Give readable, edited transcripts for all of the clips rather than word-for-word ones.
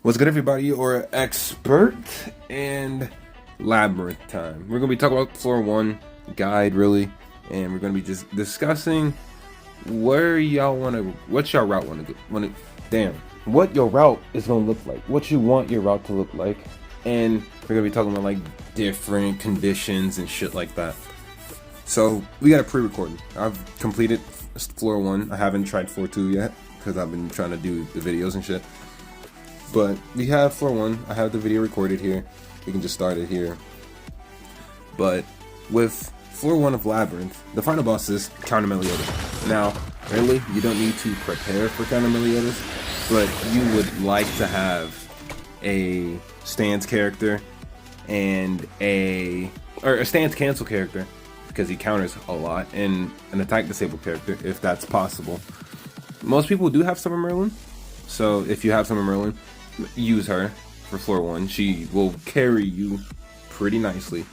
What's good, everybody? Or expert and Labyrinth time. We're gonna be talking about floor one guide, really, and we're gonna be just discussing where y'all what y'all route what your route is gonna look like, what you want your route to look like, and we're gonna be talking about like different conditions and shit like that. So we got a pre-recording. I've completed floor one. I haven't tried floor two yet because I've been trying to do the videos and shit. But we have floor one. I have the video recorded here. We can just start it here. But with floor one of Labyrinth, the final boss is Counter Meliodas. Now, really, you don't need to prepare for Counter Meliodas, but you would like to have a stance character and a stance cancel character because he counters a lot, and an attack disable character if that's possible. Most people do have Summer Merlin, so if you have Summer Merlin, use her for floor one. She will carry you pretty nicely.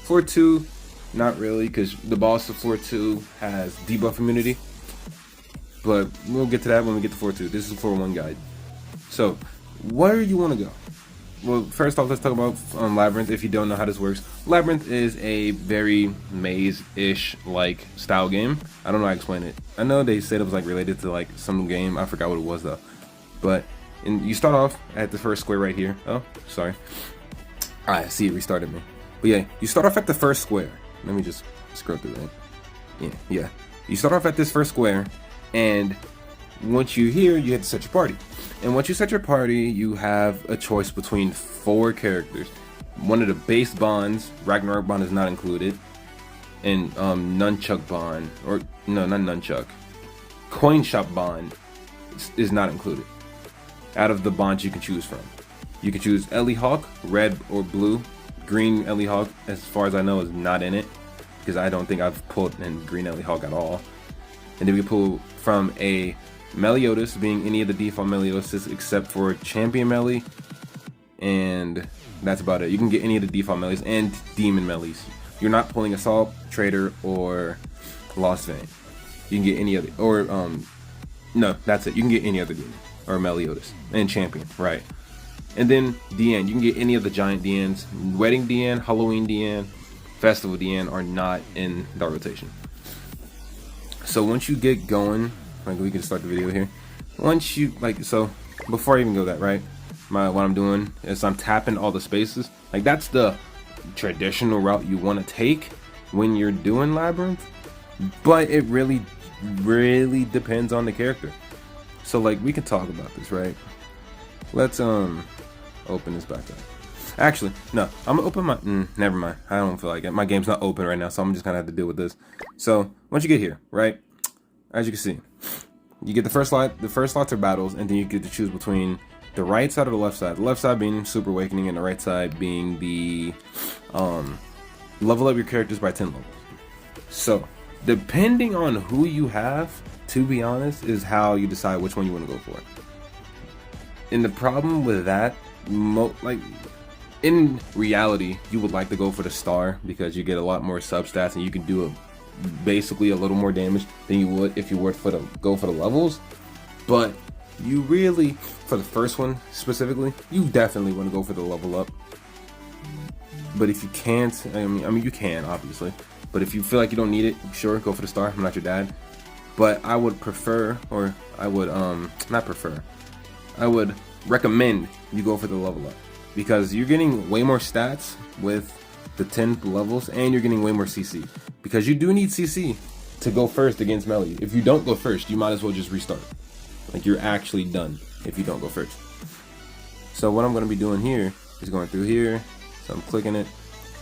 Floor two, not really, because the boss of floor two has debuff immunity, but we'll get to that when we get to floor two. This is floor one guide. So where you want to go? Well, first off, let's talk about Labyrinth. If you don't know how this works, Labyrinth is a very maze-ish like style game. I don't know how to explain it. I know they said it was like related to like some game. I forgot what it was though. But you start off at the first square right here. Oh, sorry. I see it restarted me. But yeah, you start off at the first square. Let me just scroll through it. Yeah. You start off at this first square, and once you're here, you have to set your party. And once you set your party, you have a choice between 4 characters. One of the base bonds, Ragnarok bond is not included, and Nunchuck bond, or no, not Nunchuck, Coin shop bond is not included. Out of the bonds you can choose from, you can choose Ellie Hawk, red or blue. Green Ellie Hawk, as far as I know, is not in it because I don't think I've pulled in green Ellie Hawk at all. And then we can pull from a Meliodas, being any of the default Meliodas except for Champion Melee, and that's about it. You can get any of the default Melees and Demon Melees. You're not pulling Assault, Trader, or Lost Vein. You can get any other, or no, that's it. You can get any other demon or Meliodas and Champion, right? And then DN, you can get any of the giant DNs. Wedding DN, Halloween DN, Festival DN are not in the rotation. So once you get going, like we can start the video here. Once you so before I even go that, right? What I'm doing is I'm tapping all the spaces. Like that's the traditional route you want to take when you're doing Labyrinth, but it really depends on the character. So like we can talk about this, right? Let's open this back up. Actually, no, I'm gonna open my never mind. I don't feel like it. My game's not open right now, so I'm just gonna have to deal with this. So once you get here, right? As you can see, you get the first slot. The first slots are battles, and then you get to choose between the right side or the left side. The left side being Super Awakening, and the right side being the level up your characters by 10 levels. So depending on who you have, to be honest, is how you decide which one you want to go for. And the problem with that, like in reality, you would like to go for the star because you get a lot more substats and you can do basically a little more damage than you would if you were to go for the levels. But you really, for the first one specifically, you definitely want to go for the level up. But if you can't, I mean you can obviously, but if you feel like you don't need it, sure, go for the star. I'm not your dad. But I would prefer, or I would not prefer, I would recommend you go for the level up because you're getting way more stats with the 10 levels, and you're getting way more CC because you do need CC to go first against Melee. If you don't go first, you might as well just restart. Like you're actually done if you don't go first. So what I'm going to be doing here is going through here. So I'm clicking it.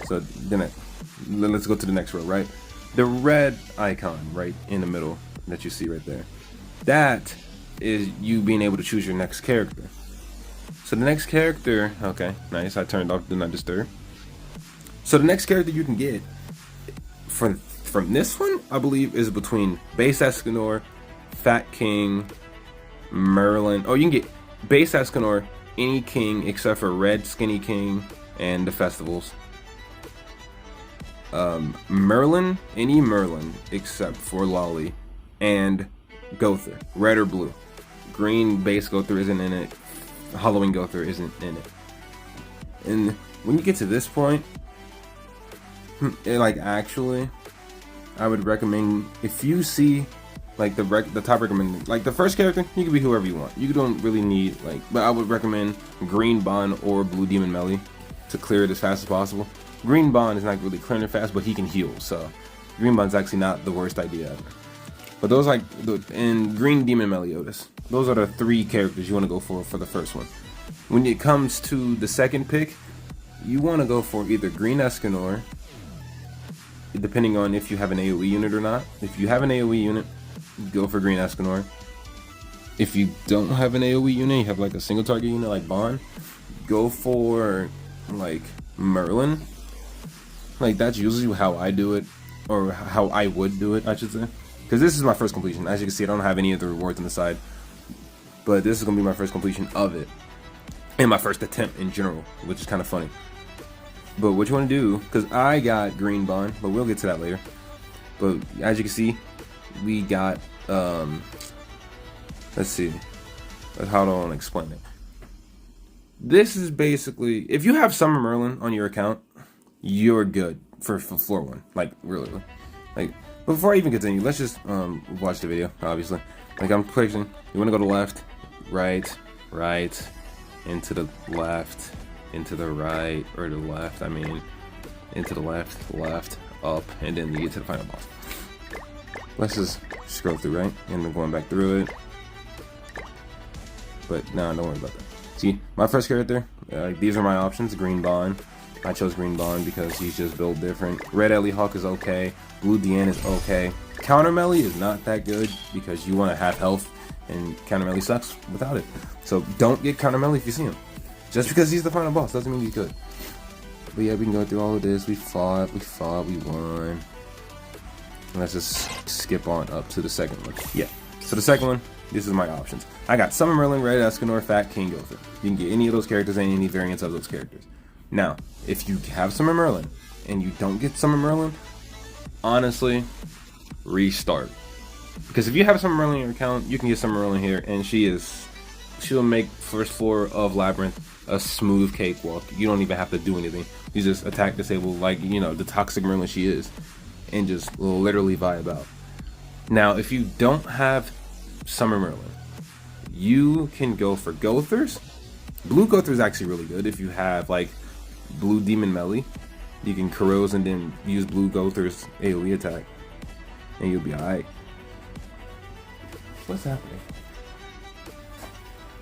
So then let's go to the next row, right? The red icon right in the middle that you see right there, that is you being able to choose your next character. So the next character, okay, nice, I turned off Do Not Disturb. So the next character you can get from this one, I believe, is between Base Escanor, Fat King, Merlin. Oh, you can get Base Escanor, any king except for Red Skinny King and the festivals. Merlin, any Merlin except for Lolly, and Gother, red or blue. Green base Gother isn't in it. Halloween Gother isn't in it. And when you get to this point, like actually, I would recommend, if you see like the top recommended, like the first character, you can be whoever you want. You don't really need like, but I would recommend Green Bond or Blue Demon Melee to clear it as fast as possible. Green Bond is not really clearing it fast, but he can heal, so Green Bond's actually not the worst idea ever. But those and Green Demon Meliodas, those are the 3 characters you want to go for the first one. When it comes to the second pick, you want to go for either Green Escanor, depending on if you have an AoE unit or not. If you have an AoE unit, go for Green Escanor. If you don't have an AoE unit, you have like a single target unit like Bond, go for like Merlin. Like that's usually how I do it, or how I would do it, I should say. Because this is my first completion. As you can see, I don't have any of the rewards on the side. But this is going to be my first completion of it. And my first attempt in general, which is kind of funny. But what you want to do, because I got Green Bond, but we'll get to that later. But as you can see, we got, let's see, how do I want to explain it? This is basically, if you have Summer Merlin on your account, you're good for floor 1, like really. Like, before I even continue, let's just watch the video, obviously. Like I'm clicking, you want to go to left, right, right, into the left, into the right, or the left, I mean, into the left, left, up, and then you get to the final boss. Let's just scroll through, right? And then going back through it. But no, don't worry about that. See, my first character, these are my options. Green Bond. I chose Green Bond because he's just built different. Red Ellie Hawk is okay. Blue Deanne is okay. Counter Melee is not that good because you want to have health, and Counter Melee sucks without it. So don't get Counter Melee if you see him. Just because he's the final boss doesn't mean you could. But yeah, we can go through all of this. We fought, we won. Let's just skip on up to the second one. Yeah, so the second one, this is my options. I got Summer Merlin, Red Escanor, Fat King Gother. You can get any of those characters and any variants of those characters. Now, if you have Summer Merlin and you don't get Summer Merlin, honestly, restart. Because if you have Summer Merlin in your account, you can get Summer Merlin here, and she'll make first floor of Labyrinth a smooth cakewalk. You don't even have to do anything. You just attack, disable, like, you know, the toxic Merlin she is, and just literally vibe out. Now, if you don't have Summer Merlin, you can go for Gothers. Blue Gother is actually really good if you have like Blue Demon Melee. You can corrose and then use Blue Gother's AoE attack, and you'll be alright. What's happening?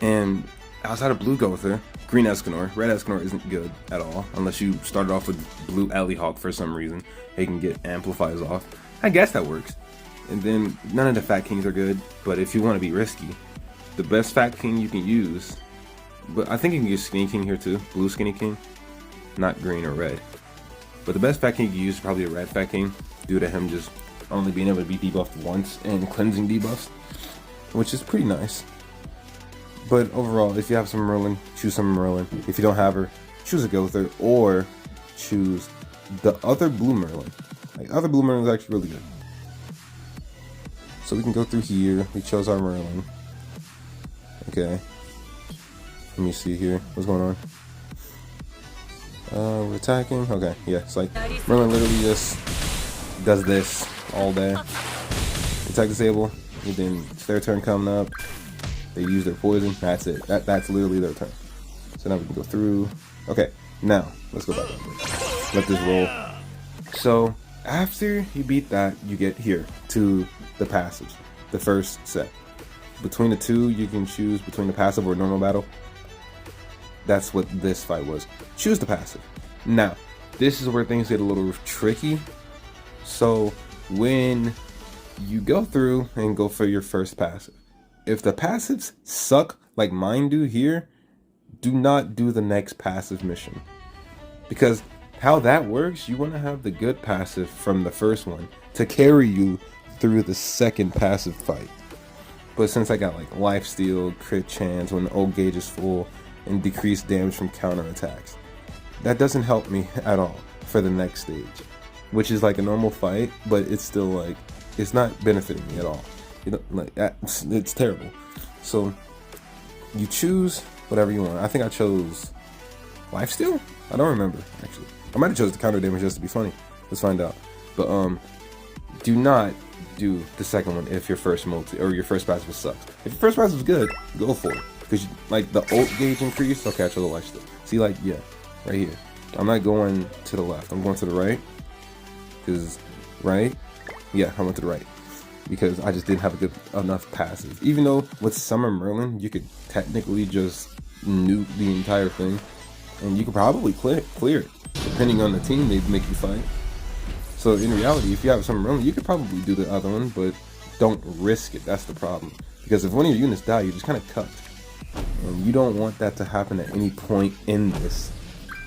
And outside of Blue Gother, Green Escanor, Red Escanor isn't good at all unless you started off with Blue Ellie Hawk for some reason. They can get amplifiers off. I guess that works. And then none of the Fat Kings are good, but if you want to be risky, the best Fat King you can use, but I think you can use Skinny King here too, Blue Skinny King, not green or red. But the best Fat King you can use is probably a Red Fat King, due to him just only being able to be debuffed once and cleansing debuffs, which is pretty nice. But overall, if you have some Merlin, choose some Merlin. If you don't have her, choose a Gother or choose the other Blue Merlin. Like, other Blue Merlin is actually really good. So we can go through here. We chose our Merlin. Okay. Let me see here. What's going on? We're attacking. Okay, yeah. It's like Merlin literally just does this all day. Attack disable. And then it's their turn coming up. They use their poison. That's it. That's literally their turn. So now we can go through. Okay, now let's go back. Let this roll. So after you beat that, you get here to the passives, the first set. Between the two, you can choose between the passive or normal battle. That's what this fight was. Choose the passive. Now, this is where things get a little tricky. So when you go through and go for your first passive, if the passives suck like mine do here, do not do the next passive mission. Because how that works, you want to have the good passive from the first one to carry you through the second passive fight. But since I got like lifesteal, crit chance when the old gauge is full, and decreased damage from counter attacks, that doesn't help me at all for the next stage, which is like a normal fight, but it's still like, it's not benefiting me at all. You know, like it's terrible. So you choose whatever you want. I think I chose lifesteal. I don't remember actually. I might have chose the counter damage just to be funny. Let's find out. But do not do the second one if your first multi or your first passive sucks. If your first passive is good, go for it. Because like the ult gauge increase, okay, I chose the lifesteal. See, like, yeah, right here. I'm not going to the left. I'm going to the right. Because right, yeah, I went to the right because I just didn't have a good enough passive. Even though with Summer Merlin, you could technically just nuke the entire thing, and you could probably clear it, depending on the team they make you fight. So in reality, if you have Summer Merlin, you could probably do the other one, but don't risk it. That's the problem. Because if one of your units die, you're just kind of cut. And you don't want that to happen at any point in this,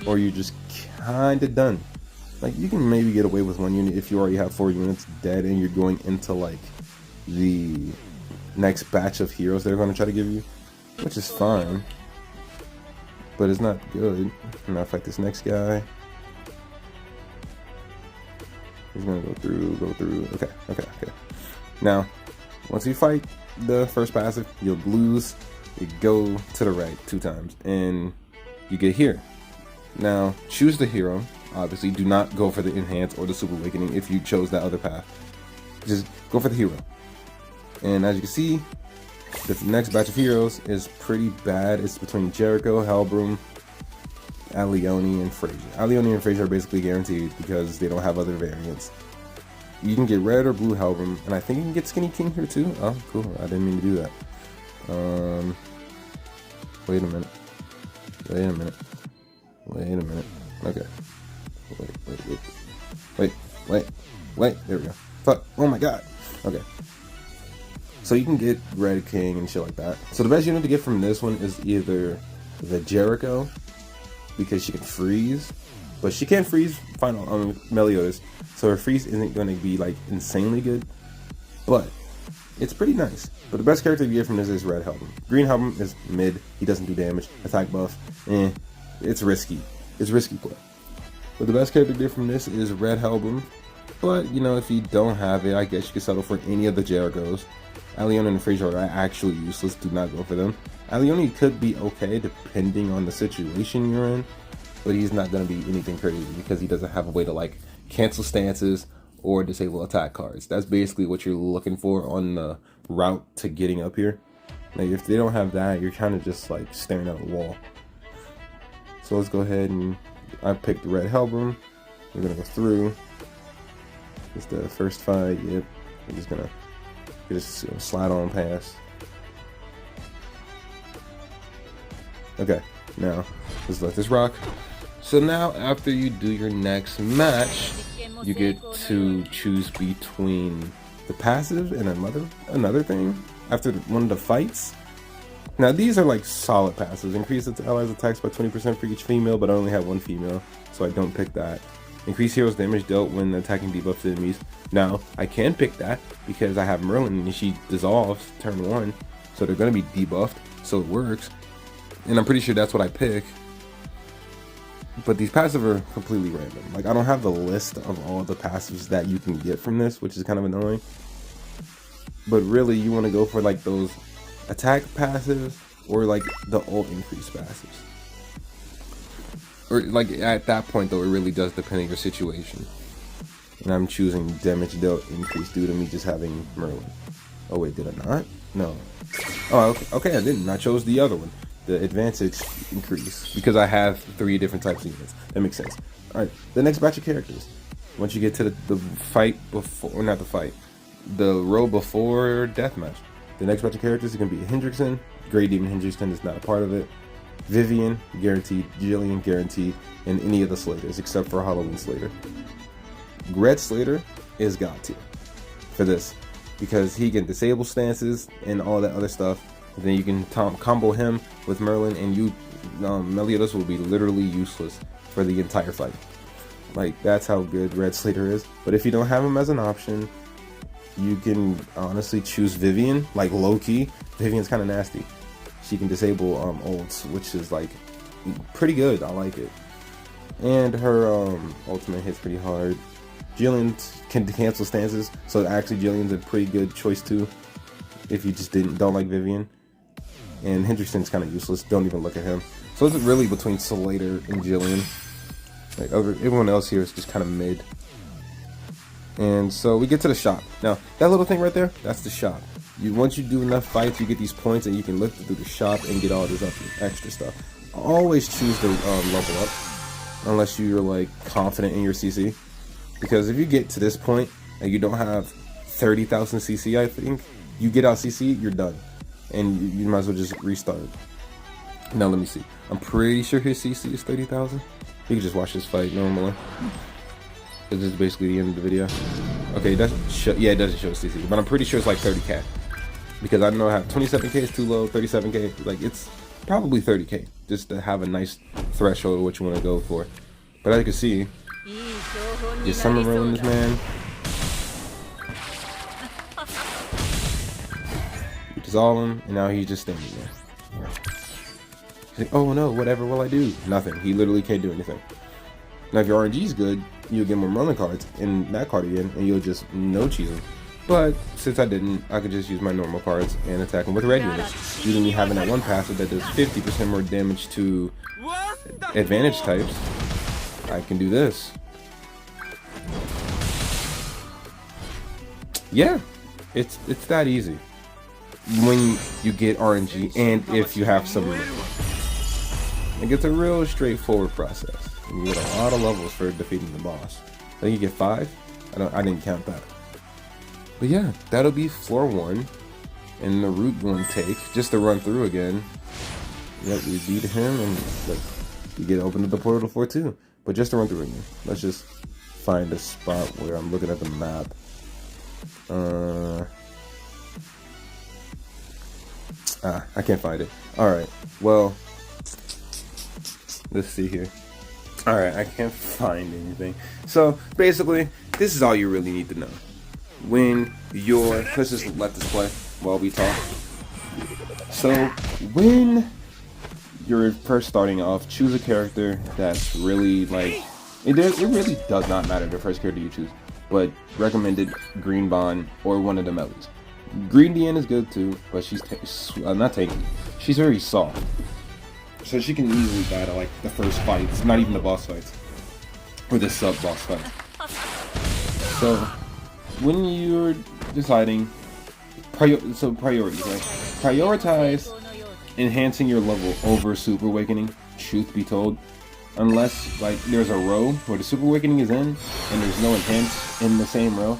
or you're just kind of done. Like, you can maybe get away with one unit if you already have 4 units dead and you're going into like the next batch of heroes they're going to try to give you, which is fine, but it's not good. And I fight this next guy. He's gonna go through. Okay. Now, once you fight the first passive, you'll lose. You go to the right 2 times, and you get here. Now, choose the hero. Obviously, do not go for the enhance or the super awakening if you chose that other path. Just go for the hero. And as you can see, the next batch of heroes is pretty bad. It's between Jericho, Hellbroom, Aleone, and Frazier. Aleone and Frazier are basically guaranteed because they don't have other variants. You can get red or blue Hellbroom, and I think you can get Skinny King here too. Oh, cool. I didn't mean to do that. Wait a minute. Okay. Wait. There we go. Fuck. Oh my god. Okay. So you can get Red King and shit like that. So the best unit to get from this one is either the Jericho, because she can freeze, but she can't freeze final Meliodas, so her freeze isn't going to be like insanely good, but it's pretty nice. But the best character to get from this is Red Hellbroom. Green Hellbroom is mid. He doesn't do damage. Attack buff. It's risky. It's risky play. But the best character to get from this is Red Hellbroom. But, you know, if you don't have it, I guess you can settle for any of the Jerichos. Aleone and Frazier are actually useless. Do not go for them. Aleone could be okay depending on the situation you're in, but he's not going to be anything crazy because he doesn't have a way to like cancel stances or disable attack cards. That's basically what you're looking for on the route to getting up here. Now, if they don't have that, you're kind of just like staring at a wall. So let's go ahead and I picked the Red Hellbroom. We're gonna go through. It's the first fight. Yep. I'm just gonna slide on past. Okay. Now let's let this rock. So now, after you do your next match, you get to choose between the passive and another thing after one of the fights. Now these are like solid passives. Increase its allies' attacks by 20% for each female, but I only have one female, so I don't pick that. Increase heroes' damage dealt when attacking debuffs enemies. Now I can pick that because I have Merlin and she dissolves turn 1, so they're gonna be debuffed, so it works. And I'm pretty sure that's what I pick. But these passives are completely random. Like, I don't have the list of all the passives that you can get from this, which is kind of annoying. But really, you want to go for like those attack passives or like the ult increase passives. Or like at that point though, it really does depend on your situation. And I'm choosing damage dealt increase due to me just having Merlin. Oh wait, did I not? No. Oh, okay, I didn't. I chose the other one. The advantage increase, because I have 3 different types of units. That makes sense. Alright, the next batch of characters. Once you get to the fight before, or not the fight, the row before deathmatch. The next batch of characters is going to be Hendrickson. Grey Demon Hendrickson is not a part of it. Vivian, guaranteed. Jillian, guaranteed. And any of the Slaters, except for Halloween Slater. Red Slater is God tier for this, because he can disable stances and all that other stuff. And then you can combo him with Merlin, and you Meliodas will be literally useless for the entire fight. Like, that's how good Red Slater is. But if you don't have him as an option, you can honestly choose Vivian. Like, low-key, Vivian's kind of nasty. She can disable ults, which is like pretty good. I like it. And her ultimate hits pretty hard. Jillian can cancel stances, so actually Jillian's a pretty good choice too, if you just don't like Vivian. and Hendrickson's kind of useless. Don't even look at him. So it's really between Slater and Jillian. Like everyone else here is just kind of mid. And so we get to the shop. Now that little thing right there, that's the shop. Once you do enough fights, you get these points, and you can lift it through the shop and get all this extra stuff. Always choose to level up, unless you're like confident in your CC. Because if you get to this point and you don't have 30,000 CC, I think you get out CC, you're done, and you might as well just restart. Now let me see. I'm pretty sure his CC is 30,000. You can just watch this fight normally. This is basically the end of the video. Okay, it doesn't show CC, but I'm pretty sure it's like 30k. Because I know I have 27k is too low, 37k, like it's probably 30k, just to have a nice threshold of what you want to go for. But as you can see, you're summer rolling this man. You dissolve him, and now he's just standing there. He's like, oh no, whatever will I do? Nothing. He literally can't do anything. Now if your RNG is good, you'll get more Merlin cards in that card again, and you'll just no-cheese him. But since I didn't, I could just use my normal cards and attack him with red units. Using me having that one passive that does 50% more damage to advantage types, I can do this. Yeah, it's that easy when you get RNG and if you have some. Like it's a real straightforward process. And you get a lot of levels for defeating the boss. I think you get 5. I didn't count that. But yeah, that'll be floor 1 and the route one take just to run through again. Yep, we beat him and like you get open to the portal to floor 2. But just to run through again, let's just find a spot where I'm looking at the map. I can't find it. Alright, well, let's see here. Alright, I can't find anything. So, basically, this is all you really need to know. When you're... Let's just let this play while we talk. So, when you're first starting off, choose a character that's really, like... It really does not matter the first character you choose. But recommended Green Bond or one of the melons. Green DN is good too, but she's not taking. She's very soft, so she can easily battle like the first fights, not even the boss fights or the sub boss fights. So when you're deciding, priorities, right? Prioritize enhancing your level over Super Awakening. Truth be told, unless like there's a row where the Super Awakening is in and there's no enhance in the same row,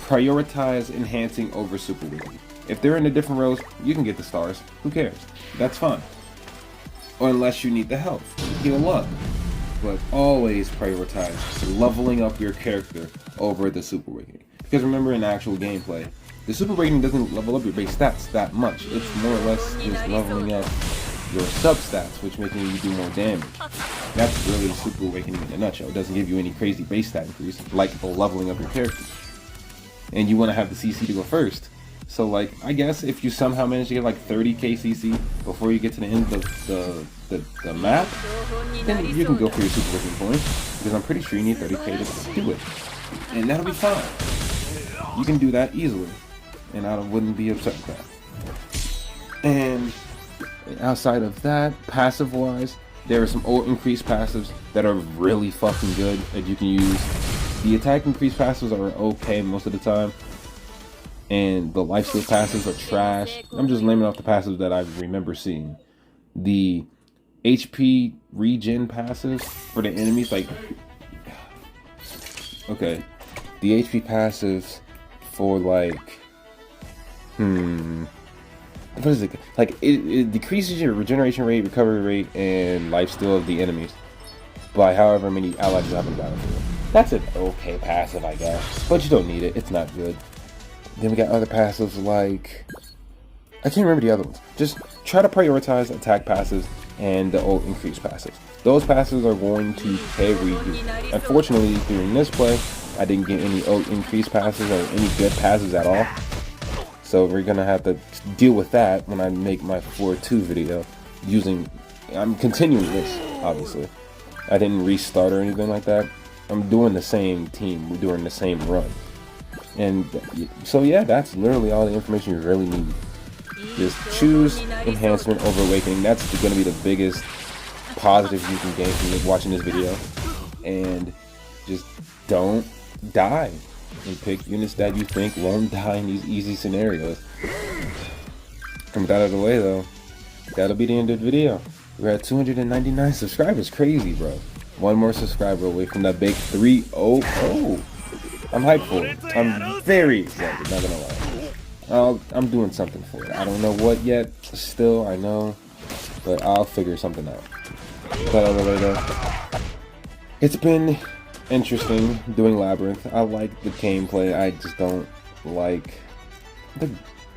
prioritize enhancing over Super Awakening. If they're in the different rows, you can get the stars. Who cares? That's fine. Or unless you need the health, heal up. But always prioritize leveling up your character over the Super Awakening. Because remember, in actual gameplay, the Super Awakening doesn't level up your base stats that much. It's more or less just leveling up your sub-stats, which making you do more damage. That's really Super Awakening in a nutshell. It doesn't give you any crazy base stat increase, like leveling up your character. And you want to have the CC to go first. So like, I guess if you somehow manage to get like 30k CC before you get to the end of the map, then you can go for your Super Awakening point, because I'm pretty sure you need 30k to do it. And that'll be fine. You can do that easily, and I wouldn't be upset with that. And outside of that, passive-wise, there are some old increased passives that are really fucking good that you can use. The attack increased passives are okay most of the time, and the life steal passives are trash. I'm just naming off the passives that I remember seeing. The HP regen passives for the enemies, like, okay, the HP passives for like, what is it? Like, it decreases your regeneration rate, recovery rate, and lifesteal of the enemies by however many allies you have in the battlefield. That's an okay passive, I guess, but you don't need it. It's not good. Then we got other passives like, I can't remember the other ones. Just try to prioritize attack passives and the old increased passives. Those passives are going to carry you. Unfortunately, during this play, I didn't get any old increased passives or any good passives at all. So we're gonna have to deal with that when I make my 4-2 video. I'm continuing this, obviously. I didn't restart or anything like that. I'm doing the same team. We're doing the same run. And so yeah, that's literally all the information you really need. Just choose enhancement over awakening. That's going to be the biggest positive you can gain from watching this video. And just don't die. And pick units that you think won't die in these easy scenarios. And with that out of the way though, that'll be the end of the video. We're at 299 subscribers. Crazy, bro. One more subscriber away from that big 300. I'm hyped for it. I'm very excited, not gonna lie. I'm doing something for it. I don't know what yet, still, I know, but I'll figure something out. But out of the way though, it's been interesting doing Labyrinth. I like the gameplay, I just don't like the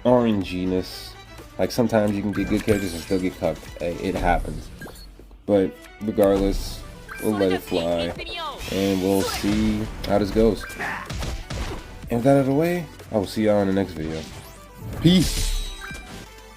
RNG-ness. Like, sometimes you can get good characters and still get cucked. Hey, it happens. But regardless, we'll let it fly, and we'll see how this goes. And with that out of the way, I will see y'all in the next video. Peace!